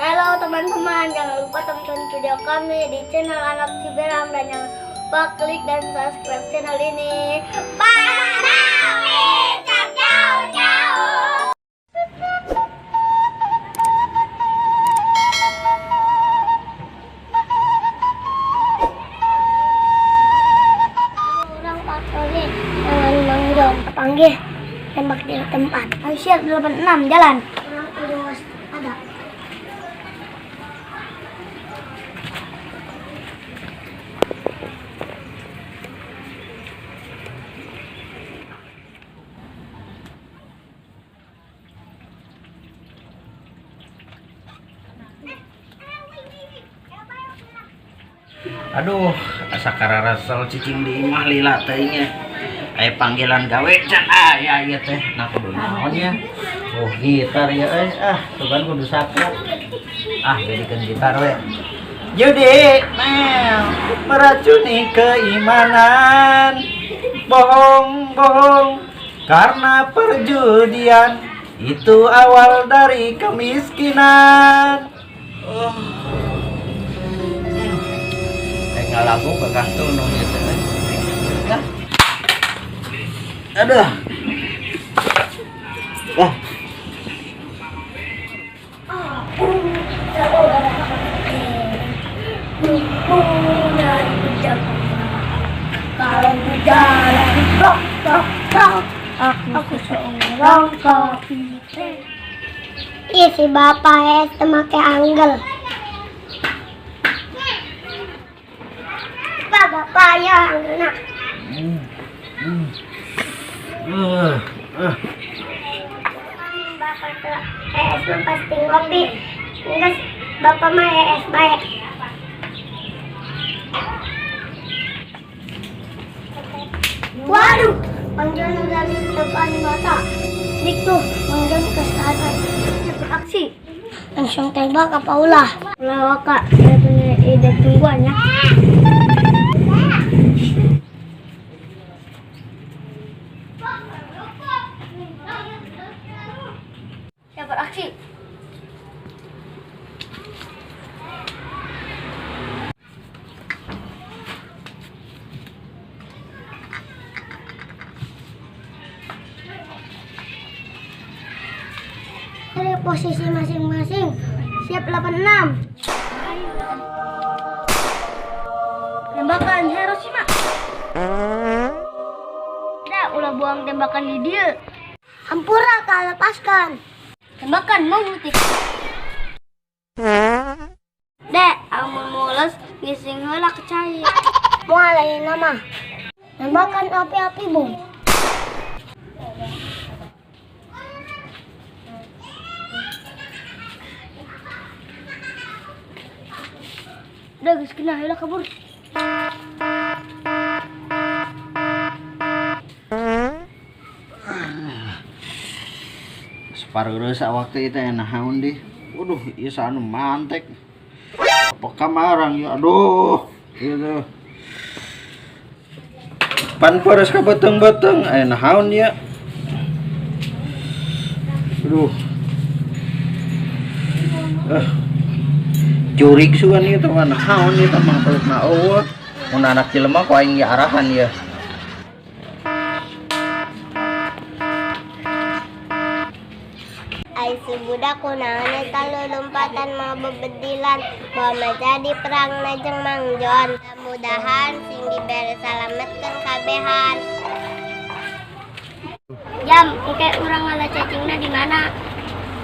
Halo teman-teman, jangan lupa tonton video kami di channel Anak Ciberang dan jangan lupa klik dan subscribe channel ini. Jauh-jauh. Orang patroli dengan Bang John panggil tembak di tempat. Ayo siap 86 jalan. Orang udah ada. Aduh, asa kararasal cicing di imah lila teuingnya. Aya panggilan gawe can aya ieu teh. Nah kudu naon ya? Oh, gitar ya tugan kudu saku. Jadikeun gitar we. Judi, meracuni keimanan. Bohong karena perjudian itu awal dari kemiskinan. Ngalagu bekas tunung gitu ya. Aduh. Kalau berjalan aku seorang kapiten. Ih, si bapak es make anggel. Bapak ya anggel. Bapak tuh es pasti ngopi. Enggak, bapak mah es baik. Waduh, Bang John udah di depan mata. Dik tuh, Bang John ke sana. Beraksi. Langsung tembak apa ulah? Ulah kak, saya punya ide tungguannya. Siap beraksi. Dari posisi masing-masing. Siap 86. Tembakan Hiroshima. Udah, ulah buang tembakan di dia. Hampura kau lepaskan. Tembakan mengutik. Dek, amun mules ngising heula ke cai. Moal lain nama. Tembakan api-api bom. Udah geus kena heula kabur. Separuh waktu itu nahaun deh. Waduh, ieu sanu mantek. Apa kamarang ya? Aduh, gitu. Pan peres ka beteng-beteng nahaun ya. Aduh. Curig sugan ieu teh nahaun ieu teh mangpeutna eueuh. Mun anak jelema ku aing arahan ya. Ai sebudak kunaon eta lompatan mah bebedilan bawa jadi perang najeng Mang John. Mudahan sing dibere salametkeun kabehan. Jam, oke urang ngala cacingna di mana?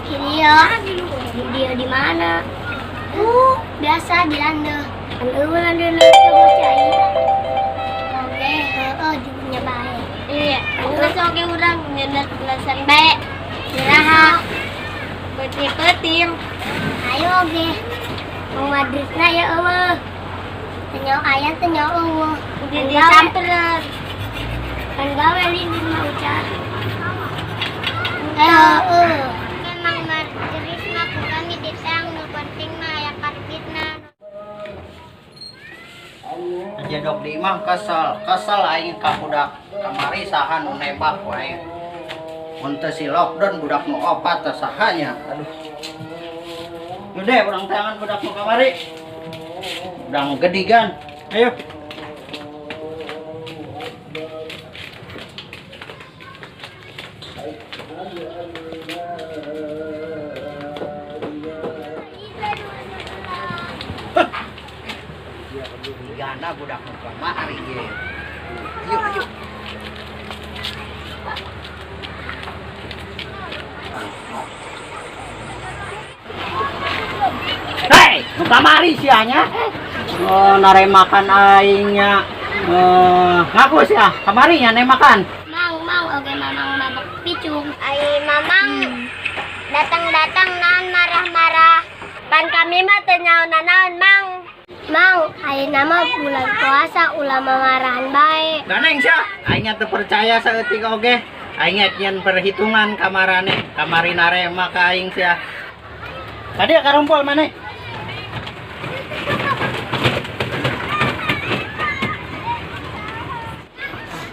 Dia di mana? Biasa di landeuh. Kan eueuh landeuh teu cai. Oke, junya bae. Iya, geus oge urang ngeunat belasan bae. Iraha petir-petir. Ayo oge. Mau madrisna ya eueuh. Tenyo aya tenyo eueuh. Udah disampereun. Kan gawe lindung mah ucar. Memang madris mah kurang ditang nu penting mah aya karpitna. Jedok di imah kesel aing ka budak kamari saha nu nembak wae. Mun teu si lockdown budak nu opat teh sahanya. Aduh. gede urang tangan budak nu kamari. Udang gedigan. Ayo. Gana budak nu kamari ge. Yuk, yuk. Hei, nu kamari sianya. Oh, nare makan aingnya. Ngaku sia, kamari nya makan. Mang, oke mamang mabok picung. Ai mamang datang-datang naon marah-marah. Pan kami mah teu nyaon-naon, Mang. Mang, ayeuna mah bulan puasa ulah marahan bae. Ganeng sia, aingnya teu percaya saeutik oge. Aingnya nyen perhitungan kamarane, kamari nare maka aing sia. Tadi karumpul maneh.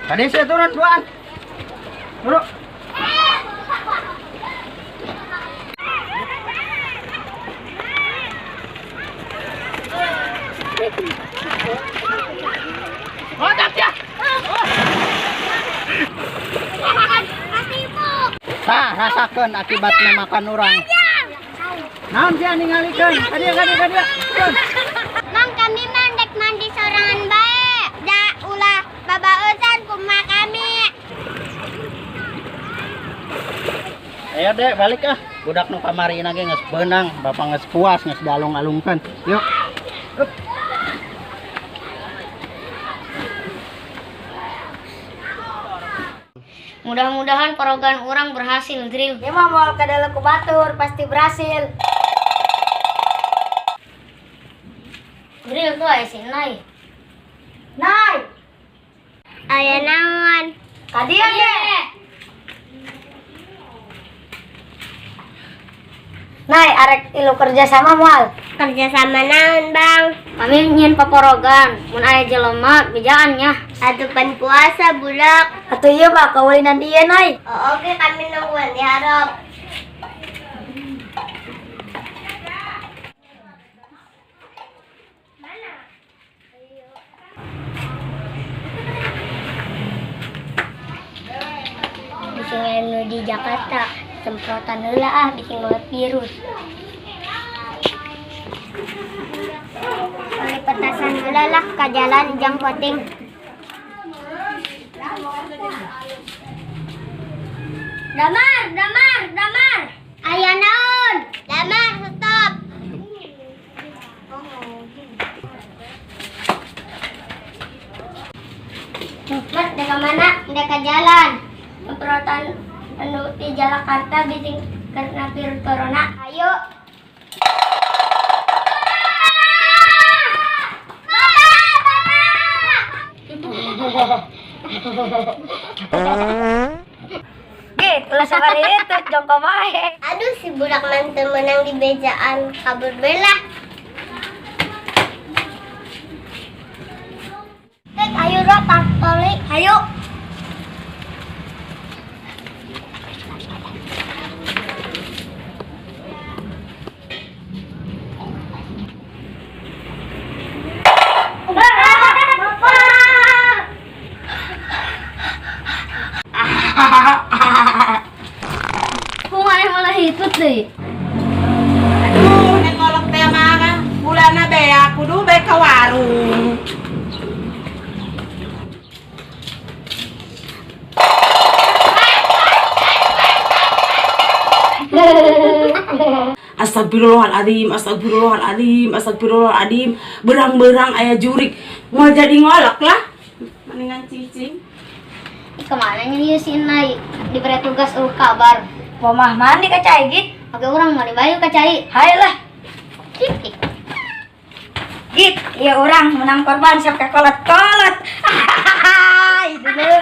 Tadi saya turun duaan. Turun. Oh, ya. Tah, rasakeun akibatna makan urang. Naon sia ningalikeun? Kadia. Mang, kami mandek mandi sorangan bae. Da ulah babaeusan kumaha kami. Ayo dek, balik ah. Budak nu kamari ge geus beunang, bapak geus puas, geus dialung-alungkeun. Yuk. Up. Mudah-mudahan parogan orang berhasil, Drill. Dia mah mau kadal ku batur pasti berhasil. Drill tuh aya si Nai. Nai, Aya naon? kadieu ge. Nai, arek ilu kerja sama moal. Kerja sama naon, Bang? Kami nyen paporogan. Mun aya jelema bijaan nya. Atuh pan puasa budak. Atuh ieu mah kaulinan dieu, Nai. Oh, oke kami nungguan diharap. Bikin nu di Jakarta semprotan heula bikin loe virus. Oleh petasan heula lah ka jalan jang poting. Damar. Aya naon? Damar, stop. Mat, deka mana? Deka jalan. Semprotan anu di Jakarta bikin karena virus corona. Ayo. Gitu sekali itu jongko bae. Aduh, si budak mantu menang di bejaan kabur bela. Ayo ro patroli, ayo. Kumaha malah hitut deh. Aduh, neng ngolok teh mah bulana bea kudu bae ka warung. Astagfirullahaladzim. Berang-berang aya jurik. Mau jadi ngolok lah. Mendingan cicing. Kemana nya si Nai? Diberi tugas kabar. Pomah mandi ka cai git. Oke, orang mau dibayu ke cai. Hayolah. Titik. Git, ieu urang menang korban sok kolot-kolot. Hahaha, itu deh.